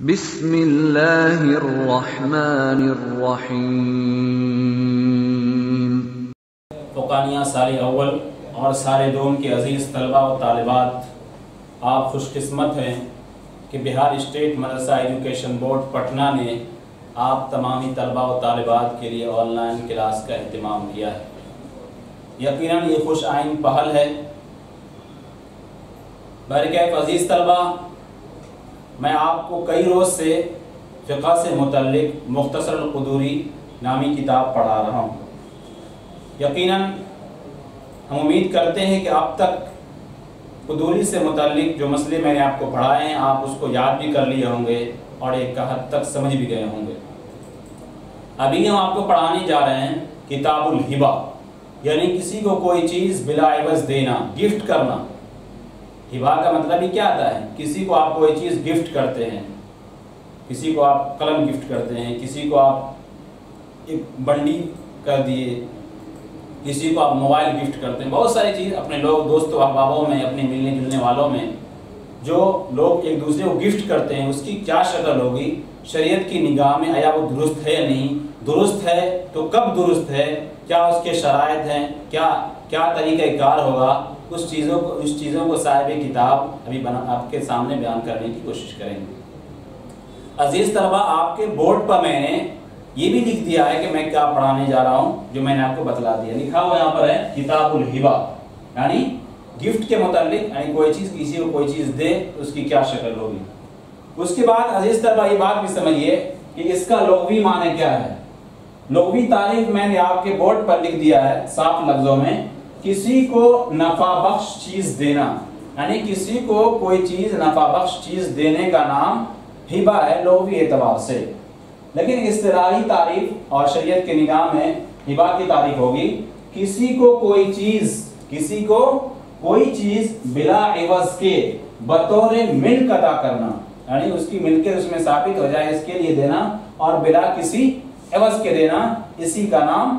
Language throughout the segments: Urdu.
بسم اللہ الرحمن الرحیم۔ فوقانیہ سال اول اور سال دوم کے عزیز طلبہ و طالبات، آپ خوش قسمت ہیں کہ بہار اسٹیٹ مدرسہ ایجوکیشن بورڈ پٹنہ نے آپ تمامی طلبہ و طالبات کے لیے آن لائن کلاس کا اہتمام کیا ہے۔ یقیناً یہ خوش آئند پہل ہے۔ بہرکیف عزیز طلبہ، میں آپ کو کئی روز سے فقہ سے متعلق مختصر القدوری نامی کتاب پڑھا رہا ہوں۔ یقیناً ہم امید کرتے ہیں کہ اب تک قدوری سے متعلق جو مسئلے میں نے آپ کو پڑھائے ہیں آپ اس کو یاد بھی کر لیے ہوں گے اور ایک حد تک سمجھ بھی گئے ہوں گے۔ ابھی ہم آپ کو پڑھانے جا رہے ہیں کتاب الہبہ، یعنی کسی کو کوئی چیز بلا عوض دینا، گفٹ کرنا۔ ہبہ کا مطلب ہی کیا آتا ہے؟ کسی کو آپ کوئی چیز گفٹ کرتے ہیں، کسی کو آپ قلم گفٹ کرتے ہیں، کسی کو آپ ایک بنڈی کر دیے، کسی کو آپ موبائل گفٹ کرتے ہیں۔ بہت ساری چیز اپنے لوگ دوست و احبابوں میں، اپنے ملنے جلنے والوں میں جو لوگ ایک دوسرے کو گفٹ کرتے ہیں، اس کی کیا شکل ہوگی شریعت کی نگاہ میں؟ آیا وہ درست ہے یا نہیں؟ درست ہے تو کب درست ہے؟ کیا اس کے شرائط ہیں؟ کیا طریقہ کار ہوگا؟ اس چیزوں کو صاحب کتاب ابھی آپ کے سامنے بیان کرنے کی کوشش کریں گے۔ عزیز طلبہ، آپ کے بورڈ پر میں نے یہ بھی لکھ دیا ہے کہ میں کیا پڑھانے جا رہا ہوں، جو میں نے آپ کو بتلا دیا۔ لکھا ہوا یہاں پر ہے کتاب الہبہ، یعنی گفٹ کے متعلق، یعنی کوئی چیز کسی کو کوئی چیز دے اس کی کیا شکل ہوگی۔ اس کے بعد عزیز طلبہ یہ بات بھی سمجھیے کہ اس کا لغوی معنی کیا ہے۔ لغوی تعریف میں نے آپ کے بورڈ پر لکھ دیا ہے صاف لفظوں میں، کسی کو نفع بخش چیز دینا، یعنی کسی کو کوئی چیز نفع بخش چیز دینے کا نام ہبہ ہے لغوی اعتبار سے۔ لیکن اصطلاحی تعریف اور شریعت کی نگاہ میں ہبہ کی تعریف ہوگی کسی کو کوئی چیز بلا عوض کے بطور ملک ادا کرنا، یعنی اس کی ملکیت اس میں ثابت ہو جائے اس کے لیے دینا، اور بلا کسی عوض کے دینا، اسی کا نام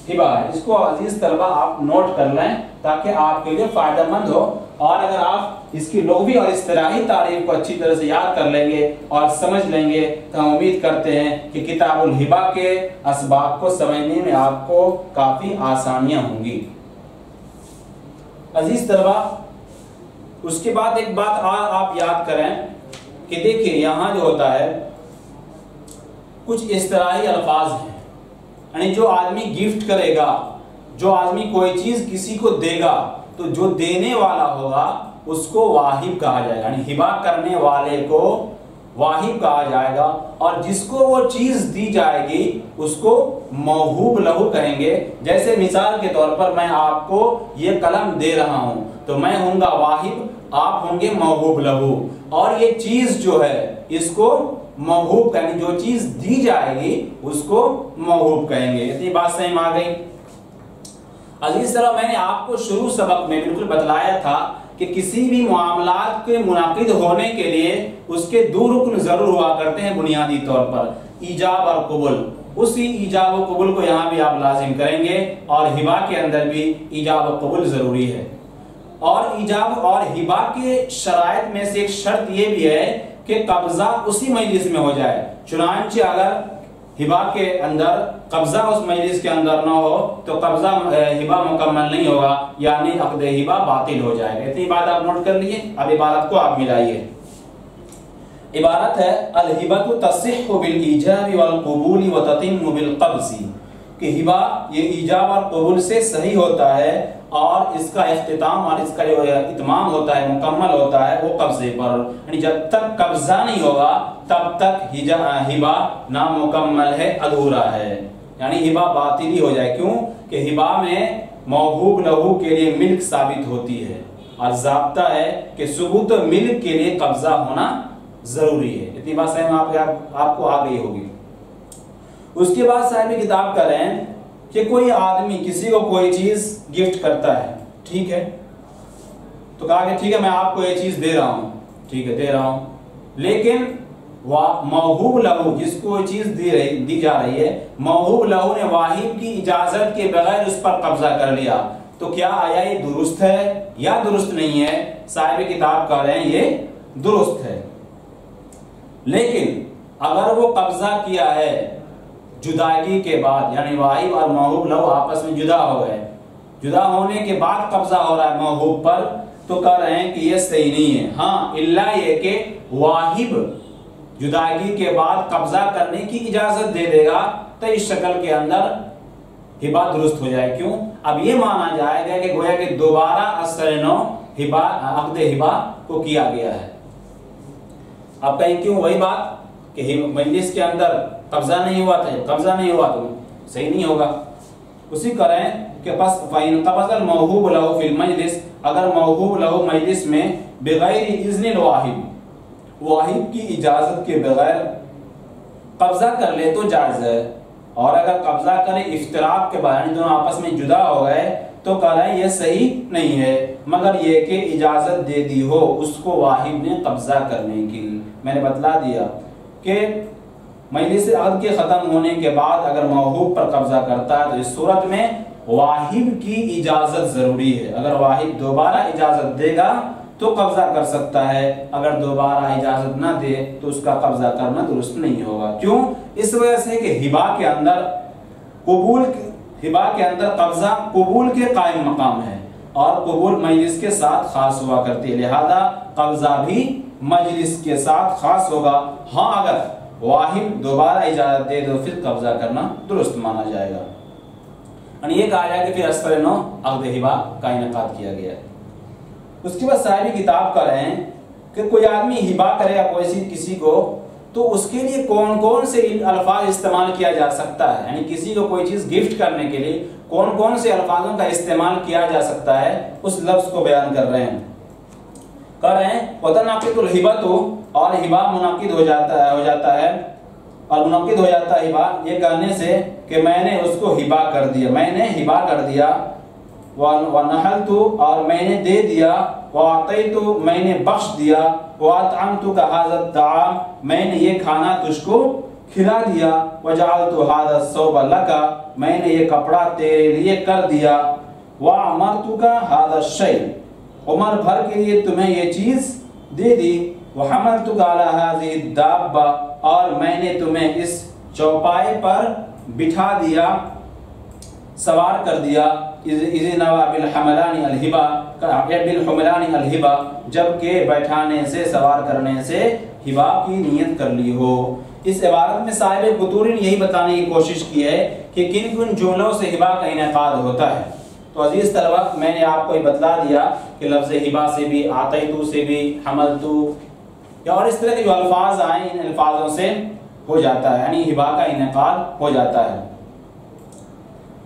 ہبہ ہے۔ اس کو عزیز طلبہ آپ نوٹ کر لیں تاکہ آپ کے لیے فائدہ مند ہو، اور اگر آپ اس کی لغوی اور اصطلاحی تعریف کو اچھی طرح سے یاد کر لیں گے اور سمجھ لیں گے تو ہم امید کرتے ہیں کہ کتاب الہبہ کے اسباب کو سمجھنے میں آپ کو کافی آسانیاں ہوں گی۔ عزیز طلبہ، اس کے بعد ایک بات آپ یاد کریں کہ دیکھیں یہاں جو ہوتا ہے کچھ اصطلاحی الفاظ ہیں، یعنی جو آدمی گفٹ کرے گا، جو آدمی کوئی چیز کسی کو دے گا تو جو دینے والا ہوگا اس کو واہب کہا جائے گا، یعنی ہبہ کرنے والے کو واہب کہا جائے گا، اور جس کو وہ چیز دی جائے گی اس کو موہوب لہو کہیں گے۔ جیسے مثال کے طور پر میں آپ کو یہ قلم دے رہا ہوں تو میں ہوں گا واہب، آپ ہوں گے موہوب لہو، اور یہ چیز جو ہے اس کو موہوب کہیں، جو چیز دی جائے گی اس کو موہوب کہیں گے۔ اتنی بات سمجھ میں آ گئی؟ عزیز طرح میں نے آپ کو شروع سبق میں بالکل بتلایا تھا کہ کسی بھی معاملات کے منعقد ہونے کے لیے اس کے دو رکن ضرور ہوا کرتے ہیں بنیادی طور پر، ایجاب اور قبول۔ اسی ایجاب و قبول کو یہاں بھی آپ لازم کریں گے، اور ہبہ کے اندر بھی ایجاب و قبول ضروری ہے۔ اور ایجاب اور ہبہ کے شرائط میں سے ایک شرط یہ بھی ہے کہ قبضہ اسی مجلس میں ہو جائے، چنانچہ اگر ہبہ کے اندر قبضہ اس مجلس کے اندر نہ ہو تو قبضہ ہبہ مکمل نہیں ہوگا، یعنی عقد ہبہ باطل ہو جائے گا۔ اتنی بات آپ نوٹ کر لیے۔ اب عبارت کو آپ ملائیے۔ عبارت ہے الہبۃ تصح بالایجاب والقبول وتتم بالقبض، کہ ہبہ یہ ایجاب اور قبول سے صحیح ہوتا ہے اور اس کا اختتام اور اس کا اتمام ہوتا ہے، مکمل ہوتا ہے وہ قبضے پر، یعنی جب تک قبضہ نہیں ہوگا تب تک ہبہ نامکمل ہے، ادھورا ہے، یعنی ہبہ باطل ہی ہو جائے۔ کیوں کہ ہبہ میں موہوب لہو کے لیے ملک ثابت ہوتی ہے، اور ضابطہ ہے کہ ثبوت ملک کے لیے قبضہ ہونا ضروری ہے۔ اتنی بات سمجھ آپ کو آ گئی ہوگی۔ اس کے بعد صاحب کتاب کر رہے ہیں کہ کوئی آدمی کسی کو کوئی چیز گفٹ کرتا ہے، ٹھیک ہے، تو کہا کہ ٹھیک ہے میں آپ کو یہ چیز دے رہا ہوں، ٹھیک ہے دے رہا ہوں، لیکن موہوب لہو جس کو یہ چیز دی جا رہی ہے، موہوب لہو نے واہب کی اجازت کے بغیر اس پر قبضہ کر لیا، تو کیا آیا یہ درست ہے یا درست نہیں ہے؟ صاحب کتاب کہہ رہے ہیں یہ درست ہے۔ لیکن اگر وہ قبضہ کیا ہے جدائی کے بعد، یعنی واہب اور موہوب لہو آپس میں جدا ہو گئے، جدا ہونے کے بعد قبضہ ہو رہا ہے موہوب پر، تو کہہ رہے ہیں کہ یہ صحیح نہیں ہے. ہاں الا یہ کہ واہب جدائی کے بعد قبضہ کرنے کی اجازت دے دے گا تو اس شکل کے اندر ہبا درست ہو جائے. کیوں؟ اب یہ مانا جائے گا کہ گویا کہ دوبارہ اثر نو ہبا عقد ہبا کو کیا گیا ہے. اب کہیں کیوں؟ وہی بات کہ مجلس کے اندر قبضہ نہیں ہوا تھا، قبضہ نہیں ہوا تو صحیح نہیں ہوگا. اسی کریں کہ پس فَإِنْ قَبَضَ الْمَوْهُوبُ لَهُ فِي الْمَجْلِسِ، اگر موہوب لہو مجلس میں بغیر اذن الواہب، واہب کی اجازت کے بغیر قبضہ کر لے تو جائز ہے. اور اگر قبضہ کرے افتراق کے بعد، یعنی دونوں آپس میں جدا ہو گئے، تو کہہ رہے ہیں یہ صحیح نہیں ہے مگر یہ کہ اجازت دے دی ہو اس کو واہب نے قبضہ کرنے کی. میں نے بتلا دیا کہ مجلس عقد کے ختم ہونے کے بعد اگر موہوب پر قبضہ کرتا ہے تو اس صورت میں واہب کی اجازت ضروری ہے. اگر واہب دوبارہ اجازت دے گا تو قبضہ کر سکتا ہے، اگر دوبارہ اجازت نہ دے تو اس کا قبضہ کرنا درست نہیں ہوگا. کیوں؟ اس وجہ سے کہ ہبا کے اندر قبضہ قبول کے قائم مقام ہے اور قبول مجلس کے ساتھ خاص ہوا کرتی ہے، لہذا قبضہ بھی مجلس کے ساتھ خاص ہوگا. ہاں اگر واہب دوبارہ اجازت دے تو پھر قبضہ کرنا درست مانا جائے گا. یعنی یہ کہا جائے کہ پھر اثر نو عقد ہبا کا انعقاد کیا گیا ہے. اس کے بعد صاحب کتاب کر رہے ہیں کہ کوئی آدمی ہبا کرے یا کوئی کسی کو، تو اس کے لیے کون کون سے الفاظ استعمال کیا جا سکتا ہے، یعنی کسی کو کوئی چیز گفٹ کرنے کے لیے کون کون سے الفاظوں کا استعمال کیا جا سکتا ہے، اس لفظ کو بیان کر رہے ہیں. کر رہے ہیں وتنعقد الہبۃ، اور ہبا منعقد ہو جاتا ہے اور منعقد ہو جاتا ہے ہبا یہ کہنے سے کہ میں نے اس کو ہبا کر دیا، میں نے ہبا کر دیا، وَنَحَلْتُ، اور میں نے دے دیا، وَأَعْطَيْتُ، میں نے بخش دیا، وَأَطْعَمْتُكَ هَذَا الطَّعَامَ، میں نے یہ کھانا تجھ کو کھلا دیا، وَجَعَلْتُ هَذَا الثَّوْبَ لَكَ، میں نے یہ کپڑا تیرے لیے کر دیا، وَأَمَرْتُكَ هَذَا الشَّيْء، عمر بھر کے لیے تمہیں یہ چیز دے دی، وَحَمَلْتُكَ عَلَى هَذِهِ الدَّابَّةِ، اور میں نے تمہیں اس چوپائے پر بٹھا دیا، سوار کر دیا، اِذْ نَوَى بِالْحَمَلَانِ الْحِبَا، جبکہ بیٹھانے سے سوار کرنے سے ہبا کی نیت کر لی ہو. اس عبارت میں صاحب قطوری نے یہی بتانے کی کوشش کی ہے کہ کن کن جملوں سے ہبا کا انعقاد ہوتا ہے. تو عزیز طلبہ میں نے آپ کو یہ بتلا دیا کہ لفظ ہبا سے بھی، آتیتو سے بھی، حملتو یا اور اس طرح کے جو الفاظ آئیں ان الفاظوں سے ہو جاتا ہے، یعنی ہبا کا انعقاد ہو جاتا ہے.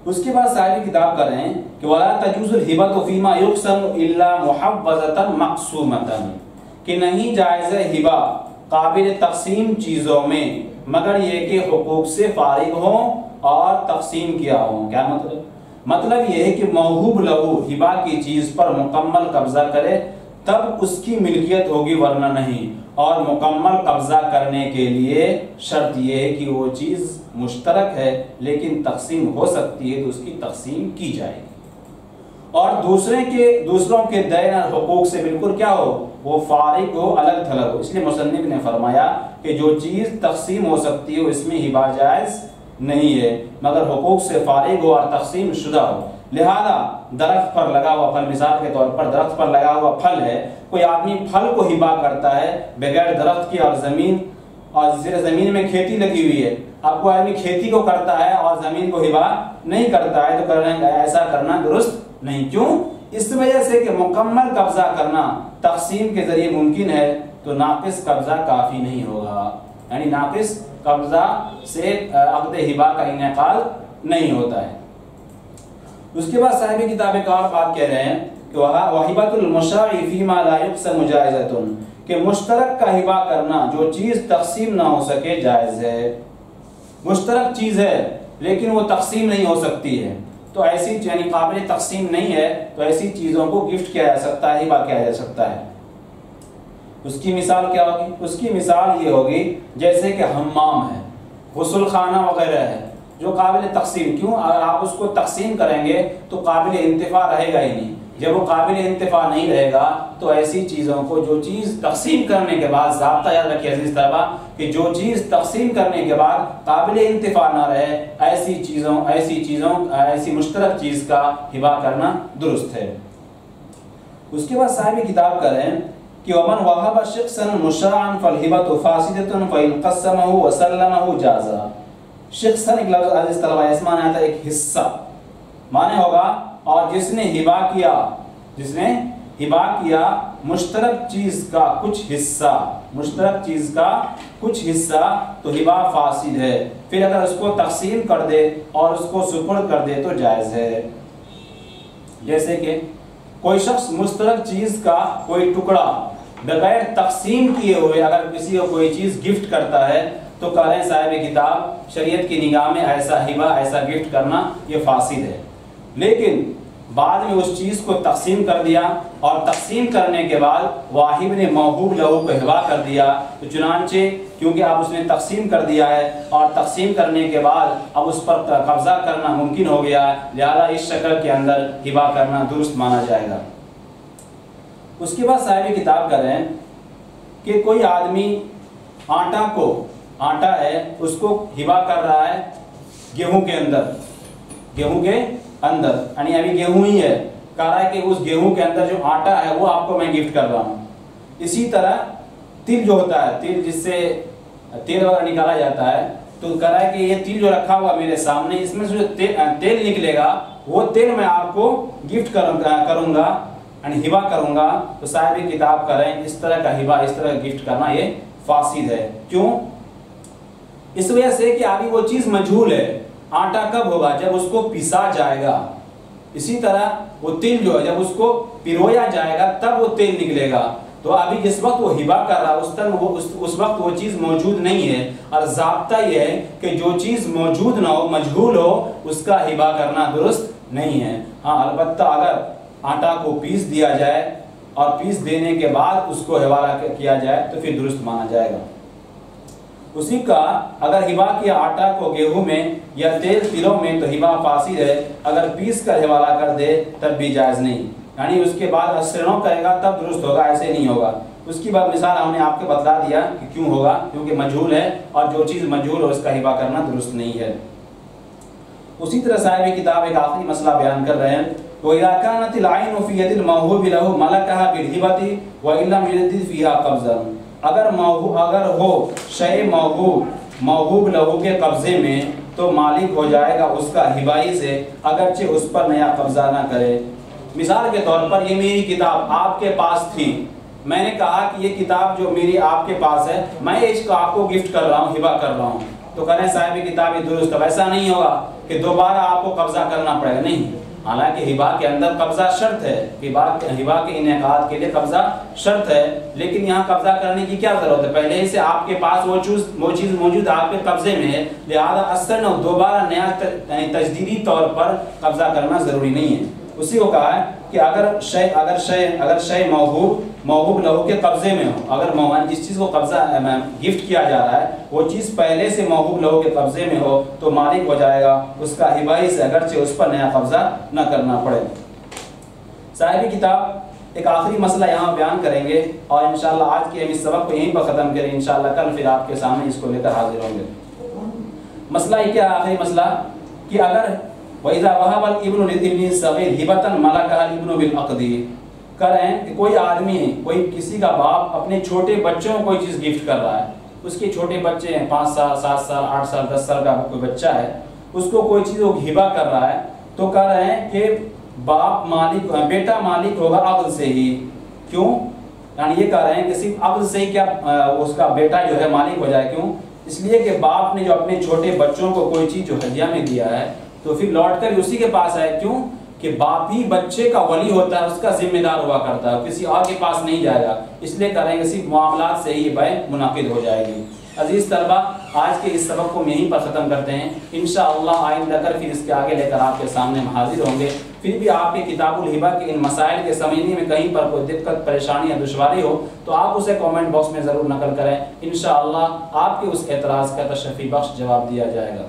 اس کے بعد صاحب کتاب کر رہے ہیں کہ وَلَا تَجُوزُ الْهِبَةُ فِي مَا يُقْسَمُ إِلَّا مُحَوَّزَةً مَقْسُومَةً، کہ نہیں جائز ہے ہبا قابل تقسیم چیزوں میں مگر یہ کہ حقوق سے فارغ ہوں اور تقسیم کیا ہوں. کیا مطلب؟ مطلب یہ ہے کہ موہوب لہو ہبا کی چیز پر مکمل قبضہ کرے تب اس کی ملکیت ہوگی، ورنہ نہیں. اور مکمل قبضہ کرنے کے لیے شرط یہ ہے کہ وہ چیز مشترک ہے لیکن تقسیم ہو سکتی ہے تو اس کی تقسیم کی جائے گی. اور دوسروں کے دین اور حقوق سے بالکل کیا ہو، وہ فارغ ہو، الگ تھلگ ہو. اس لیے مصنف نے فرمایا کہ جو چیز تقسیم ہو سکتی ہے اس میں ہبا جائز نہیں ہے مگر حقوق سے فارغ ہو اور تقسیم شدہ ہو. لہذا درخت پر لگا ہوا پھل، مثال کے طور پر درخت پر لگا ہوا پھل ہے، کوئی آدمی پھل کو ہبا کرتا ہے بغیر درخت کی اور زیر زمین میں کھیتی لگی ہوئی ہے. اب کوئی آدمی کھیتی کو کرتا ہے اور زمین کو ہبا نہیں کرتا ہے تو ایسا کرنا درست نہیں. کیوں؟ اس وجہ سے کہ مکمل قبضہ کرنا تقسیم کے ذریعے ممکن ہے تو ناقص قبضہ کافی نہیں ہوگا، یعنی ناقص قبضہ سے عقد ہبا کا انعقاد نہیں ہوتا ہے. اس کے بعد صاحب کتاب ایک اور بات کہہ رہے ہیں کہ وَهِبَةُ الْمُشْتَرِكِ فِي مَا لَا يُقْسَمُ جَائِزَةٌ، کہ مشترک کا ہبا کرنا جو چیز تقسیم نہ ہو سکے جائز ہے. مشترک چیز ہے لیکن وہ تقسیم نہیں ہو سکتی ہے تو ایسی یعنی قابل تقسیم نہیں ہے تو ایسی چیزوں کو گفٹ کیا جا سکتا ہے، ہبا کیا جا سکتا ہے. اس کی مثال کیا ہوگی؟ اس کی مثال یہ ہوگی جیسے کہ حمام ہے، غسل خانہ وغیرہ ہے جو قابل تقسیم. کیوں؟ اگر آپ اس کو تقسیم کریں گے تو قابل انتفاع رہے گا ہی نہیں. جب وہ قابل انتفاع نہیں رہے گا تو ایسی چیزوں کو جو چیز تقسیم کرنے کے بعد، ضابطہ یاد رکھیے عزیز طلبہ کہ جو چیز تقسیم کرنے کے بعد قابل انتفاع نہ رہے، ایسی مشترک چیز کا ہبہ کرنا درست ہے۔ اس کے بعد صاحب کتاب کریں کہ ومن وهب شخصا مشاعا فالهبة فاسدة فإن قسمه وسلمه جازا۔ شخصا ایک لفظ عزیز طلبہ اس معنی آتا ہے ایک حصہ معنی ہوگا، اور جس نے ہبہ کیا مشترک چیز کا کچھ حصہ تو ہبہ فاسد ہے، پھر اگر اس کو تقسیم کر دے اور اس کو سپرد کر دے تو جائز ہے۔ جیسے کہ کوئی شخص مشترک چیز کا کوئی ٹکڑا بغیر تقسیم کیے ہوئے اگر کسی کو کوئی چیز گفٹ کرتا ہے تو کہہ رہے ہیں صاحب کتاب شریعت کی نگاہ میں ایسا ہبہ، ایسا گفٹ کرنا یہ فاسد ہے۔ لیکن بعد میں اس چیز کو تقسیم کر دیا اور تقسیم کرنے کے بعد واہب نے موہوب لہو کو ہبہ کر دیا، تو چنانچہ کیونکہ اب اس نے تقسیم کر دیا ہے اور تقسیم کرنے کے بعد اب اس پر قبضہ کرنا ممکن ہو گیا، لہذا اس شکل کے اندر ہبہ کرنا درست مانا جائے گا۔ اس کے بعد صاحب کتاب کریں کہ کوئی آدمی آٹا ہے اس کو ہبہ کر رہا ہے گیہوں کے اندر یعنی ابھی گیہوں ہی ہے، کہہ رہا ہے کہ اس گیہوں کے اندر جو آٹا ہے وہ آپ کو میں گفٹ کر رہا ہوں۔ اسی طرح تل جو ہوتا ہے، تل جس سے تیل وغیرہ نکالا جاتا ہے، تو کہہ رہا ہے کہ یہ تل جو رکھا ہوا میرے سامنے، اس میں سے جو تیل نکلے گا وہ تیل میں آپ کو گفٹ کروں گا یعنی ہبہ کروں گا۔ تو صاحب کتاب کریں اس طرح کا ہبہ، اس طرح گفٹ کرنا یہ فاسد ہے۔ کیوں؟ اس وجہ سے کہ ابھی وہ چیز مجہول ہے، آٹا کب ہوگا؟ جب اس کو پیسا جائے گا۔ اسی طرح وہ تل جو ہے جب اس کو پرویا جائے گا تب وہ تیل نکلے گا، تو ابھی جس وقت وہ ہبہ کر رہا ہے اس وقت وہ چیز موجود نہیں ہے، اور ضابطہ یہ ہے کہ جو چیز موجود نہ ہو، مجہول ہو، اس کا ہبہ کرنا درست نہیں ہے۔ ہاں البتہ اگر آٹا کو پیس دیا جائے اور پیس دینے کے بعد اس کو حوالہ کیا جائے تو پھر درست مانا جائے گا۔ اسی کا اگر ہبہ کیا آٹا کو گیہوں میں یا تلوں میں تو ہبہ فاسد ہے، اگر پیس کر حوالہ کر دے تب بھی جائز نہیں، یعنی اس کے بعد اسرنوں کرے گا تب درست ہوگا، ایسے نہیں ہوگا۔ اس کی بعد مثال ہم نے آپ کو بتلا دیا کہ کیوں ہوگا، کیونکہ مجہول ہے اور جو چیز مجہول ہو اس کا ہبہ کرنا درست نہیں ہے۔ اسی طرح صاحب کتاب ایک آخری مسئلہ بیان کر رہے ہیں، وَإِذَا كَانَتِ الْعَيْنُ فِي يَدِ الْمَوْهُوبِ لَهُ مَلَكَهَا بِالْهِبَةِ وَإِن لَّمْ يَجِدْ فِيهَا قَبْضًا، اگر ہو شے موہوب لہو کے قبضے میں تو مالک ہو جائے گا اس کا ہبائی سے، اگرچہ اس پر نیا قبضہ نہ کرے۔ مثال کے طور پر یہ میری کتاب آپ کے پاس تھی، میں نے کہا کہ یہ کتاب جو میری آپ کے پاس ہے میں اس کو آپ کو گفٹ کر رہا ہوں، ہبہ کر رہا ہوں، تو کہنے صاحب کتاب یہ درست ہے۔ ایسا نہیں ہوگا کہ دوبارہ آپ کو قبضہ کرنا پڑے گا، نہیں، حالانکہ ہبہ کے اندر قبضہ شرط ہے، ہبہ کے انعقاد کے لیے قبضہ شرط ہے، لیکن یہاں قبضہ کرنے کی کیا ضرورت ہے؟ پہلے ہی سے آپ کے پاس وہ چیز موجود آپ کے قبضے میں ہے، لہذا اثر دوبارہ نیا تجدیدی طور پر قبضہ کرنا ضروری نہیں ہے۔ اسی کو کہا ہے کہ اگر شے موہوب لہو کے قبضے میں ہو، اگر جس چیز کو قبضہ گفٹ کیا جا رہا ہے وہ چیز پہلے سے موہوب لہو کے قبضے میں ہو تو مالک ہو جائے گا اس کا ہبائی سے، اگرچہ اس پر نیا قبضہ نہ کرنا پڑے۔ صاحب کتاب ایک آخری مسئلہ یہاں بیان کریں گے اور انشاءاللہ آج کے ہم اس سبق کو یہیں پر ختم کریں، انشاءاللہ کل پھر آپ کے سامنے اس کو لے کر حاضر ہوں گے۔ مسئلہ یہ کیا آخری مسئلہ کہ اگر وَإِذَا وَهَبَ الْإِبْنُ لِلْإِبْنِ الصَّغِيرِ هِبَةً مَلَكَهَا الْإِبْنُ بِالْعَقْدِ، کریں کہ کوئی آدمی ہے، کوئی کسی کا باپ اپنے چھوٹے بچوں کو کوئی چیز گفٹ کر رہا ہے، اس کے چھوٹے بچے ہیں 5 سال 7 سال 8 سال 10 سال کا کوئی بچہ ہے، اس کو کوئی چیز وہ ہبہ کر رہا ہے، تو کہہ رہے ہیں کہ بیٹا مالک ہوگا عقد سے ہی۔ کیوں؟ یعنی یہ کہہ رہے ہیں کہ صرف عقد سے ہی کیا اس کا بیٹا جو ہے مالک ہو جائے؟ کیوں؟ اس لیے کہ باپ نے جو اپنے چھوٹے بچوں کو کوئی چیز جو ہدیہ میں دیا ہے تو پھر لوٹ کر اسی کے پاس آئے۔ کیوں؟ کہ باپ ہی بچے کا ولی ہوتا ہے، اس کا ذمہ دار ہوا کرتا ہے، کسی اور کے پاس نہیں جائے گا، اس لیے کریں گے صرف معاملات سے ہی یہ بیع منعقد ہو جائے گی۔ عزیز طلبہ آج کے اس سبق کو ہم یہیں پر ختم کرتے ہیں، انشاءاللہ آئندہ کر پھر اس کے آگے لے کر آپ کے سامنے حاضر ہوں گے۔ پھر بھی آپ کے کتاب الہبہ کے ان مسائل کے سمجھنے میں کہیں پر کوئی دقت پریشانی یا دشواری ہو تو آپ اسے کامنٹ باکس میں ضرور نقل کریں، انشاءاللہ آپ کے اس اعتراض کا تشفی بخش جواب دیا جائے گا۔